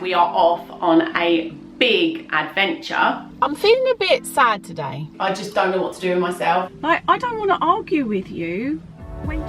We are off on a big adventure. I'm feeling a bit sad today. I just don't know what to do with myself. Like, I don't want to argue with you. When...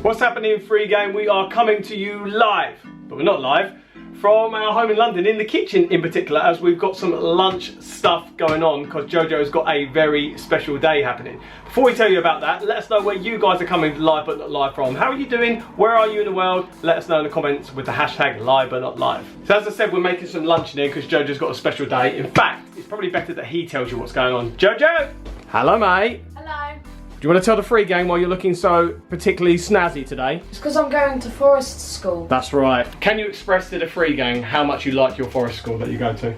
What's happening, FreeGang? We are coming to you live, but we're not live, from our home in London, in the kitchen in particular, as we've got some lunch stuff going on because JoJo's got a very special day happening. Before we tell you about that, let us know where you guys are coming live but not live from. How are you doing? Where are you in the world? Let us know in the comments with the hashtag live but not live. So as I said, we're making some lunch in here because JoJo's got a special day. In fact, it's probably better that he tells you what's going on. JoJo! Hello, mate. Hello. Do you want to tell the FreeGang why you're looking so particularly snazzy today? It's because I'm going to forest school. That's right. Can you express to the FreeGang how much you like your forest school that you go to?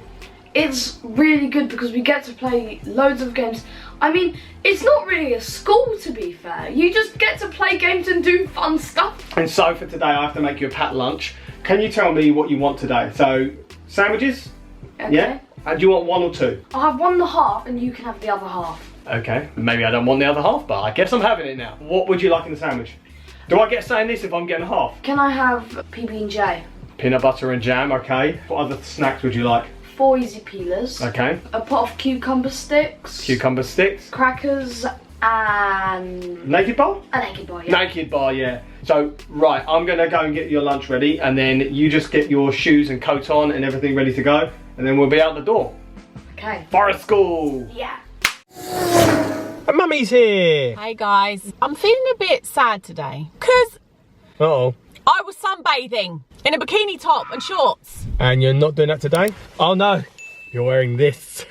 It's really good because we get to play loads of games. I mean, it's not really a school, to be fair. You just get to play games and do fun stuff. And so for today, I have to make you a packed lunch. Can you tell me what you want today? So, sandwiches? Okay. Yeah? And do you want one or two? I'll have 1 1/2 and you can have the other half. Okay, maybe I don't want the other half, but I guess I'm having it now. What would you like in the sandwich? Do I get saying this if I'm getting half? Can I have PB&J? Peanut butter and jam, okay. What other snacks would you like? 4 easy peelers. Okay. A pot of cucumber sticks. Cucumber sticks. Crackers and... Naked bar? A naked bar, yeah. Naked bar, yeah. So, right, I'm gonna go and get your lunch ready, and then you just get your shoes and coat on and everything ready to go, and then we'll be out the door. Okay. Forest school! Yeah. And Mummy's here! Hey guys, I'm feeling a bit sad today because Uh-oh. I was sunbathing in a bikini top and shorts. And you're not doing that today? Oh no, you're wearing this.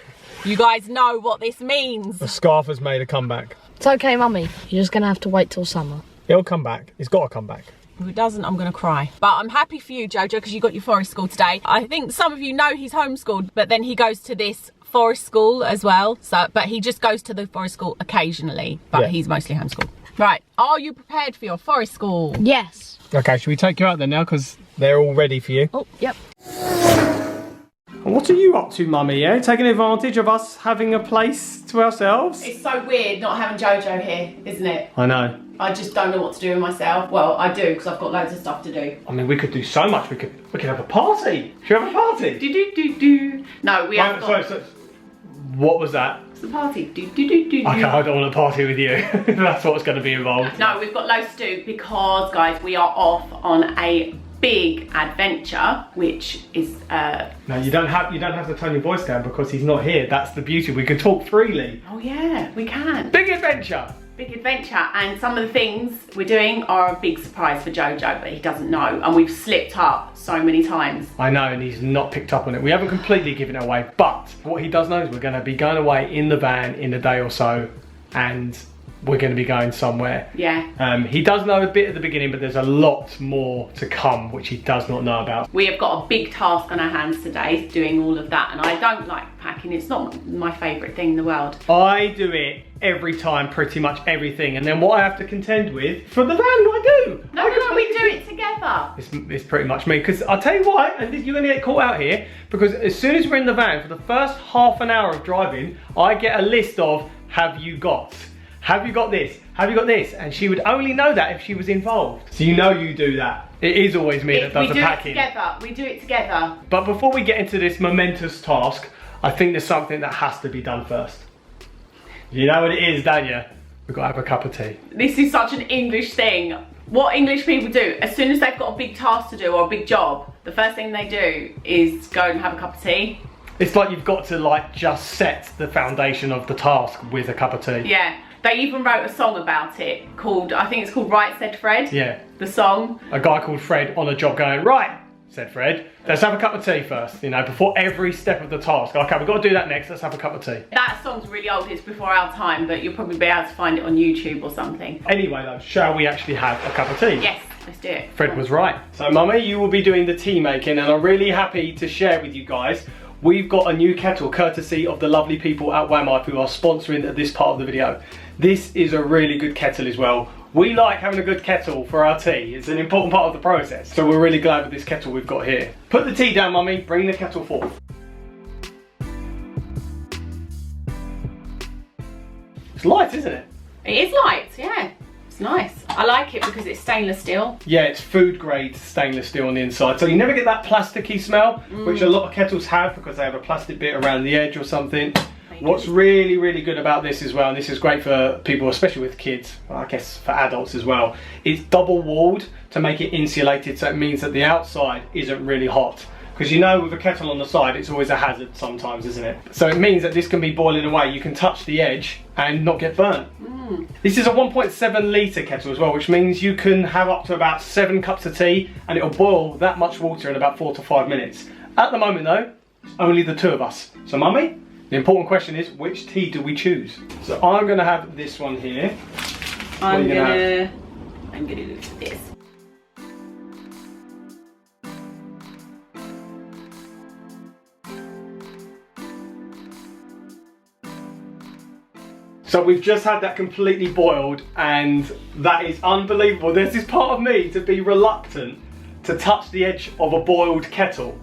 You guys know what this means. The scarf has made a comeback. It's okay, Mummy. You're just going to have to wait till summer. It'll come back. It's got to come back. If it doesn't, I'm going to cry. But I'm happy for you, JoJo, because you got your forest school today. I think some of you know he's homeschooled, but then he goes to this forest school as well. So, but he just goes to the forest school occasionally, but Yeah. he's mostly homeschooled. Right, are you prepared for your forest school? Yes. Okay, should we take you out there now? Because they're all ready for you. Oh, yep. What are you up to, Mummy, yeah? Taking advantage of us having a place to ourselves? It's so weird not having JoJo here, isn't it? I know. I just don't know what to do with myself. Well, I do because I've got loads of stuff to do. I mean, we could do so much. We could have a party. Should we have a party? Do do do do. No, we haven't got. So, what was that? It's the party. Do do do do. Okay, I don't want to party with you. That's what's going to be involved. No, we've got loads to do because, guys, we are off on a big adventure, which is No, you don't have to turn your voice down because he's not here. That's the beauty. We can talk freely. oh yeah, we can. Big adventure. Big adventure, and some of the things we're doing are a big surprise for JoJo, but he doesn't know, and we've slipped up so many times. I know, and he's not picked up on it. We haven't completely given it away, but what he does know is we're going to be going away in the van in a day or so, and we're going to be going somewhere. Yeah. He does know a bit at the beginning, but there's a lot more to come, which he does not know about. We have got a big task on our hands today, doing all of that, and I don't like packing. It's not my favourite thing in the world. I do it every time, pretty much everything, and then what I have to contend with for the van, I do. No, we do it together. It's pretty much me, because I'll tell you why, and you're going to get caught out here, because as soon as we're in the van, for the first half an hour of driving, I get a list of, have you got this? Have you got this? And she would only know that if she was involved. So you know you do that. It is always me that does the packing. We do it together. But before we get into this momentous task, I think there's something that has to be done first. You know what it is, don't you? We've got to have a cup of tea. This is such an English thing. What English people do, as soon as they've got a big task to do or a big job, the first thing they do is go and have a cup of tea. It's like you've got to like just set the foundation of the task with a cup of tea. Yeah. They even wrote a song about it called, I think it's called Right Said Fred. Yeah. The song. A guy called Fred on a job going, right, said Fred, let's have a cup of tea first, you know, before every step of the task. Okay, we've got to do that next, let's have a cup of tea. That song's really old, it's before our time, but you'll probably be able to find it on YouTube or something. Anyway though, shall we actually have a cup of tea? Yes, let's do it. Fred was right. So Mummy, you will be doing the tea making, and I'm really happy to share with you guys, we've got a new kettle courtesy of the lovely people at Wamlife who are sponsoring this part of the video. This is a really good kettle as well. We like having a good kettle for our tea. It's an important part of the process. So we're really glad with this kettle we've got here. Put the tea down, Mummy. Bring the kettle forth. It's light, isn't it? It is light, yeah. It's nice. I like it because it's stainless steel. Yeah, it's food grade stainless steel on the inside. So you never get that plasticky smell, which a lot of kettles have because they have a plastic bit around the edge or something. What's really, really good about this as well, and this is great for people, especially with kids, well, I guess for adults as well, it's double walled to make it insulated, so it means that the outside isn't really hot. Because you know with a kettle on the side, it's always a hazard sometimes, isn't it? So it means that this can be boiling away. You can touch the edge and not get burnt. This is a 1.7 litre kettle as well, which means you can have up to about 7 cups of tea and it'll boil that much water in about 4 to 5 minutes. At the moment though, only the 2 of us. So Mummy, the important question is, which tea do we choose? So I'm gonna have this one here. I'm gonna do this. So we've just had that completely boiled and that is unbelievable. There's this part of me to be reluctant to touch the edge of a boiled kettle.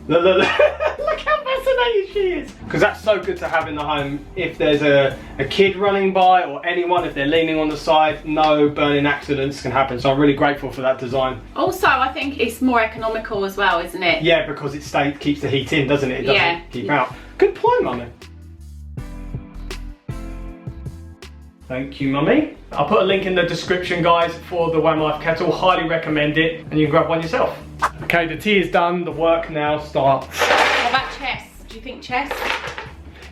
Look how fascinated she is. Because that's so good to have in the home if there's a kid running by or anyone, if they're leaning on the side, no burning accidents can happen. So I'm really grateful for that design. Also, I think it's more economical as well, isn't it? Yeah, because it keeps the heat in, doesn't it? It doesn't keep out. Good point, Mummy. Thank you, Mummy. I'll put a link in the description, guys, for the One Life kettle. Highly recommend it, and you can grab one yourself. Okay, the tea is done. The work now starts. What about chess? Do you think chess?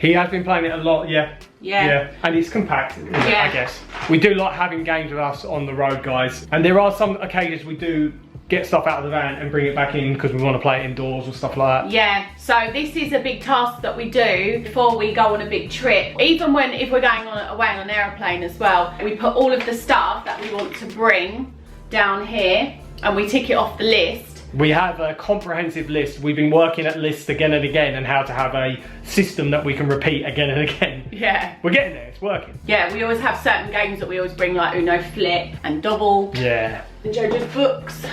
He has been playing it a lot, yeah. Yeah. And it's compact, I guess. We do like having games with us on the road, guys. And there are some occasions we do get stuff out of the van and bring it back in because we want to play it indoors or stuff like that. Yeah, so this is a big task that we do before we go on a big trip. Even if we're going away on an aeroplane as well, we put all of the stuff that we want to bring down here and we tick it off the list. We have a comprehensive list. We've been working at lists again and again and how to have a system that we can repeat again and again. Yeah. We're getting there, it's working. Yeah, we always have certain games that we always bring, like Uno Flip and Double. Yeah. And JoJo's books.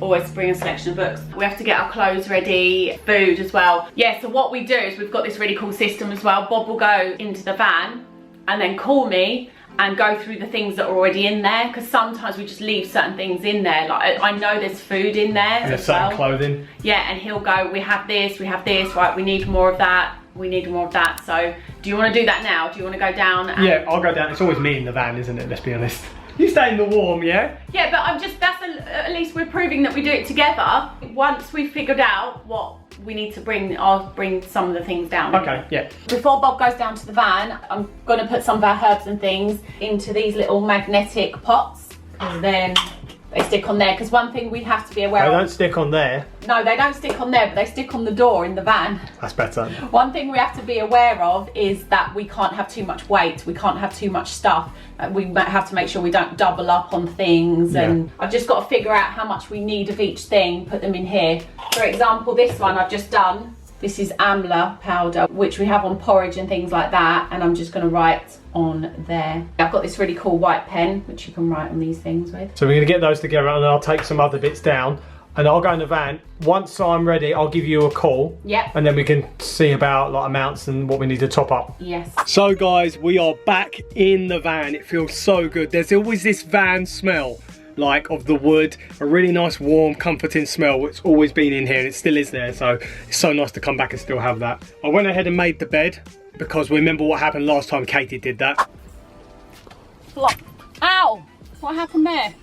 Always bring a selection of books. We have to get our clothes ready, food as well. Yeah, so what we do is we've got this really cool system as well. Bob will go into the van and then call me and go through the things that are already in there, because sometimes we just leave certain things in there. Like I know there's food in there and there's certain clothing. Yeah, and he'll go, we have this, right, we need more of that, we need more of that. So do you want to do that now? Do you want to go down? And... Yeah, I'll go down. It's always me in the van, isn't it? Let's be honest. You stay in the warm, yeah? Yeah, but at least we're proving that we do it together. Once we've figured out what we need to bring, I'll bring some of the things down. Okay, yeah. Before Bob goes down to the van, I'm gonna put some of our herbs and things into these little magnetic pots, and then they stick on there, because one thing we have to be aware of... They don't stick on there. No, they don't stick on there, but they stick on the door in the van. That's better. One thing we have to be aware of is that we can't have too much weight, we can't have too much stuff. We might have to make sure we don't double up on things, and I've just got to figure out how much we need of each thing, put them in here. For example, this one I've just done. This is amla powder, which we have on porridge and things like that, and I'm just going to write on there. I've got this really cool white pen, which you can write on these things with. So we're going to get those together, and I'll take some other bits down, and I'll go in the van. Once I'm ready, I'll give you a call. Yeah. And then we can see about like amounts and what we need to top up. Yes. So guys, we are back in the van. It feels so good. There's always this van smell, like of the wood, a really nice warm comforting smell. It's always been in here and it still is there, so it's so nice to come back and still have that. I went ahead and made the bed because remember what happened last time Katie did that. Flop. Ow! What happened there?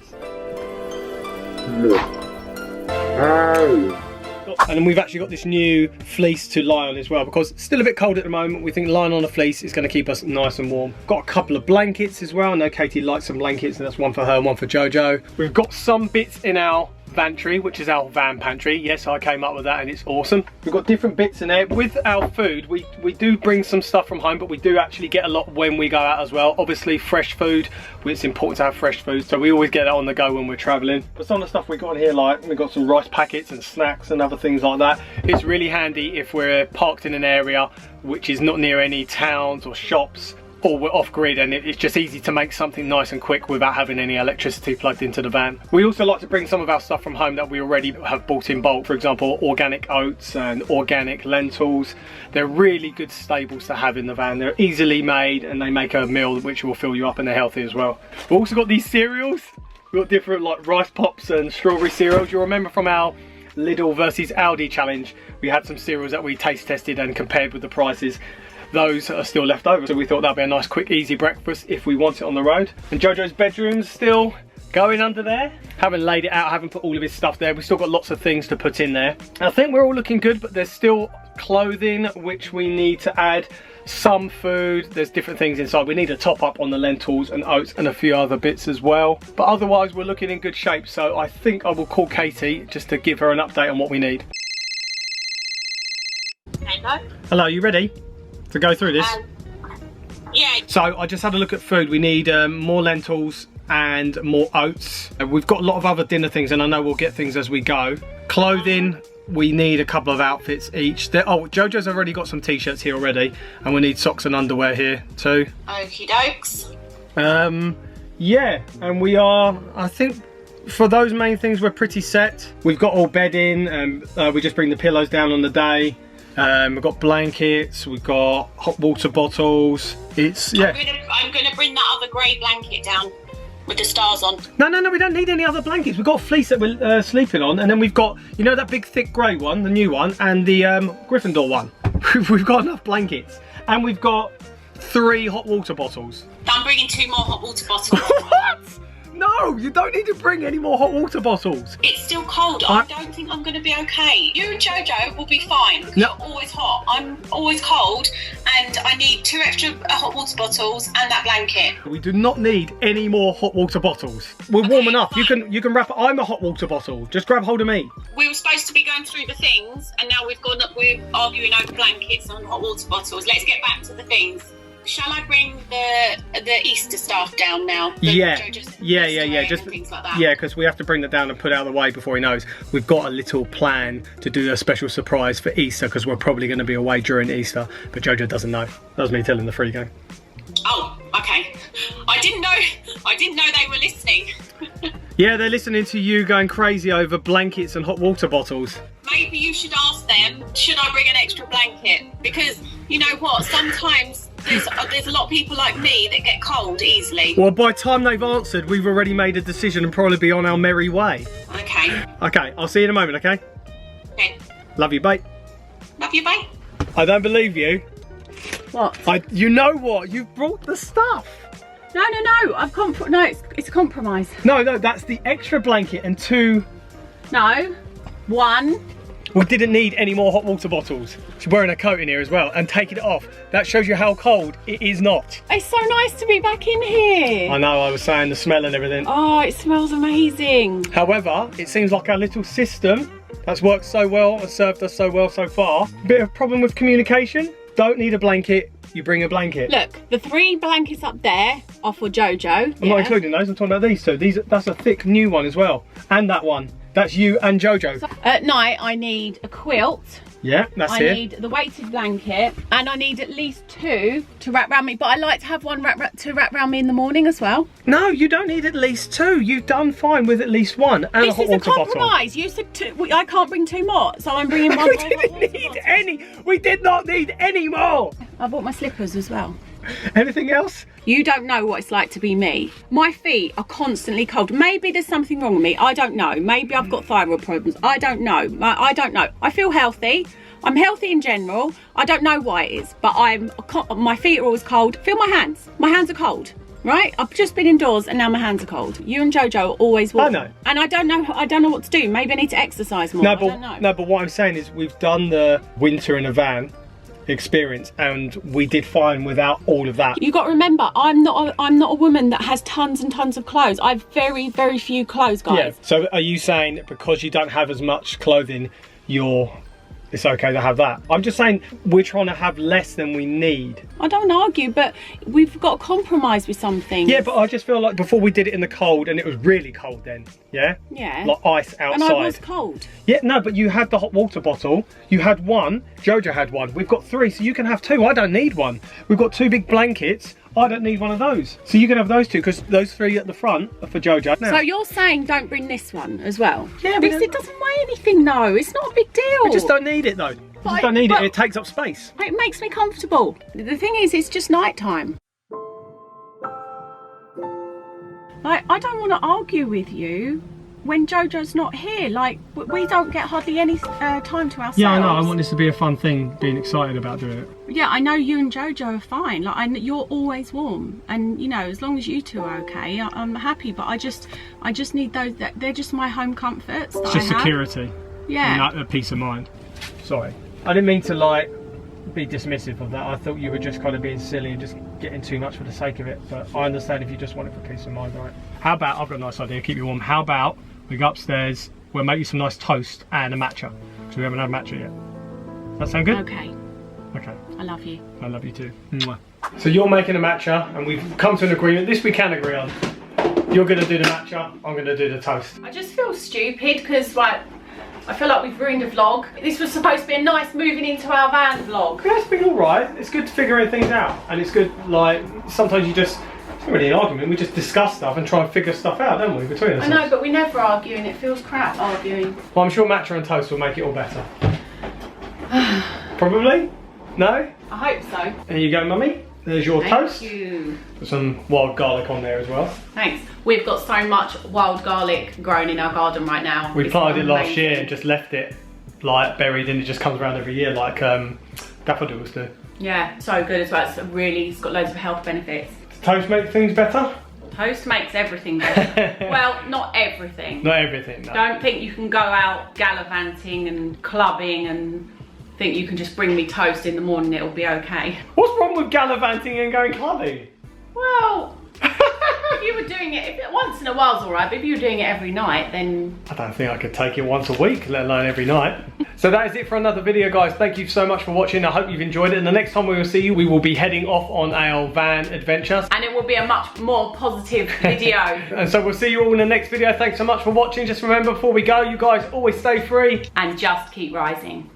And then we've actually got this new fleece to lie on as well, because it's still a bit cold at the moment. We think lying on a fleece is going to keep us nice and warm. Got a couple of blankets as well. I know Katie likes some blankets, and that's one for her and one for JoJo. We've got some bits in our pantry, which is our van pantry. Yes, I came up with that and it's awesome. We've got different bits in there. With our food, we do bring some stuff from home, but we do actually get a lot when we go out as well. Obviously fresh food, it's important to have fresh food, so we always get that on the go when we're traveling. But some of the stuff we got in here, like we've got some rice packets and snacks and other things like that. It's really handy if we're parked in an area which is not near any towns or shops. or we're off grid, and it's just easy to make something nice and quick without having any electricity plugged into the van. We also like to bring some of our stuff from home that we already have bought in bulk. For example, organic oats and organic lentils. They're really good staples to have in the van. They're easily made and they make a meal which will fill you up, and they're healthy as well. We've also got these cereals. We've got different like rice pops and strawberry cereals. You'll remember from our Lidl versus Aldi challenge, we had some cereals that we taste tested and compared with the prices. Those are still left over, so we thought that'd be a nice quick easy breakfast if we want it on the road. And Jojo's bedroom's still going under there. Haven't laid it out, haven't put all of his stuff there. We've still got lots of things to put in there. I think we're all looking good, but there's still clothing which we need to add. Some food, there's different things inside. We need a top up on the lentils and oats and a few other bits as well. But otherwise we're looking in good shape, so I think I will call Katie just to give her an update on what we need. Hello. Hello, you ready to go through this? Yeah. So I just had a look at food. We need more lentils and more oats. We've got a lot of other dinner things, and I know we'll get things as we go. Clothing, we need a couple of outfits each. Oh, Jojo's already got some t-shirts here already, and we need socks and underwear here too. Okie dokes. Yeah, and we are, I think for those main things we're pretty set. We've got all bedding, and we just bring the pillows down on the day. We've got blankets, we've got hot water bottles. It's, yeah. I'm gonna bring that other grey blanket down with the stars on. No, we don't need any other blankets. We've got a fleece that we're sleeping on, and then we've got, you know, that big thick grey one, the new one, and the Gryffindor one. We've got enough blankets, and we've got 3 hot water bottles. I'm bringing 2 more hot water bottles. What? No, you don't need to bring any more hot water bottles. It's still cold. I don't think I'm going to be okay. You and Jojo will be fine because you're always hot. I'm always cold, and I need 2 extra hot water bottles and that blanket. We do not need any more hot water bottles. We're warm enough. Fine. You can wrap. I'm a hot water bottle. Just grab hold of me. We were supposed to be going through the things, and now we're arguing over blankets and hot water bottles. Let's get back to the things. Shall I bring the Easter stuff down now? Yeah. Just things like that. Yeah, because we have to bring that down and put it out of the way before he knows. We've got a little plan to do a special surprise for Easter, because we're probably going to be away during Easter, but Jojo doesn't know. That was me telling the FreeGang. Oh, okay. I didn't know they were listening. Yeah, they're listening to you going crazy over blankets and hot water bottles. Maybe you should ask them, should I bring an extra blanket? Because, you know what, sometimes there's a lot of people like me that get cold easily. Well, by the time they've answered, we've already made a decision and probably be on our merry way. Okay. Okay, I'll see you in a moment, okay? Okay. Love you, bye. Love you, bye. I don't believe you. What? You know what? You've brought the stuff. No, it's a compromise. No, that's the extra blanket and 2. No, 1. We didn't need any more hot water bottles. She's wearing a coat in here as well and taking it off. That shows you how cold it is not. It's so nice to be back in here. I know, I was saying the smell and everything. Oh, it smells amazing. However, it seems like our little system that's worked so well and served us so well so far. Bit of problem with communication. Don't need a blanket, you bring a blanket. Look, the 3 blankets up there are for Jojo. I'm not including those, I'm talking about these 2. That's a thick new one as well. And that one. That's you and Jojo. So, at night, I need a quilt. Yeah, that's it. I need the weighted blanket, and I need at least 2 to wrap around me. But I like to have one to wrap around me in the morning as well. No, you don't need at least 2. You've done fine with at least 1 and a hot water bottle. This is a compromise. You said 2. I can't bring 2 more, so I'm bringing 1 more. We didn't need any. We did not need any more. I bought my slippers as well. Anything else? You don't know what it's like to be me. My feet are constantly cold. Maybe there's something wrong with me. I don't know. Maybe I've got thyroid problems. I don't know. I don't know. I feel healthy. I'm healthy in general. I don't know why it is, but my feet are always cold. Feel my hands. My hands are cold. Right? I've just been indoors and now my hands are cold. You and Jojo are always warm. I know. And I don't know what to do. Maybe I need to exercise more. I don't know. No, but what I'm saying is we've done the winter in a van experience and we did fine without all of that. You got to remember, I'm not a woman that has tons and tons of clothes. I have very, very few clothes, guys. Yeah. So are you saying because you don't have as much clothing, it's okay to have that? I'm just saying we're trying to have less than we need. I don't argue, but we've got to compromise with some things. Yeah, but I just feel like before we did it in the cold, and it was really cold then, yeah? Yeah. Like ice outside. And I was cold. Yeah, no, but you had the hot water bottle. You had 1. Jojo had 1. We've got 3, so you can have 2. I don't need 1. We've got 2 big blankets. I don't need one of those. So you can have those two, because those 3 at the front are for JoJo. Now, So you're saying don't bring this one as well? Yeah, because it doesn't weigh anything, no. It's not a big deal. we just don't need it though. We just don't need it. It takes up space. It makes me comfortable. The thing is, it's just night time. Like, I don't want to argue with you when JoJo's not here. Like, we don't get hardly any time to ourselves. Yeah, I know. I want this to be a fun thing, being excited about doing it. Yeah, I know you and JoJo are fine. Like, you're always warm, and you know, as long as you two are okay, I'm happy. But I just need those. They're just my home comforts. It's just security. Yeah. And peace of mind. Sorry, I didn't mean to like be dismissive of that. I thought you were just kind of being silly and just getting too much for the sake of it. But I understand if you just want it for peace of mind, right? How about, I've got a nice idea, keep you warm. How about we go upstairs, we'll make you some nice toast and a matcha, because we haven't had matcha yet. That sound good? Okay. Okay. I love you. I love you too. Mwah. So you're making a matcha, and we've come to an agreement. This we can agree on. You're going to do the matcha, I'm going to do the toast. I just feel stupid because, like, I feel like we've ruined a vlog. This was supposed to be a nice moving into our van vlog. Yeah, it's been alright. It's good figuring things out. And it's good, like, sometimes you just, it's not really an argument, we just discuss stuff and try and figure stuff out, don't we, between us? I know, but we never argue and it feels crap arguing. Well, I'm sure matcha and toast will make it all better. Probably? No? I hope so. There you go, mummy. There's your toast. Thank you. Put some wild garlic on there as well. Thanks. We've got so much wild garlic grown in our garden right now. We planted it last amazing. year and just left it like buried, and it just comes around every year like daffodils do. Yeah, so good as well. It's got loads of health benefits. Does toast make things better? Toast makes everything better. Well, not everything. Not everything, no. Don't think you can go out gallivanting and clubbing and think you can just bring me toast in the morning, it'll be okay. What's wrong with gallivanting and going clubbing? Well, if you were doing it, once in a while's alright, but if you were doing it every night, then... I don't think I could take it once a week, let alone every night. So that is it for another video, guys. Thank you so much for watching. I hope you've enjoyed it. And the next time we will see you, we will be heading off on our van adventure. And it will be a much more positive video. And so we'll see you all in the next video. Thanks so much for watching. Just remember, before we go, you guys always stay free. And just keep rising.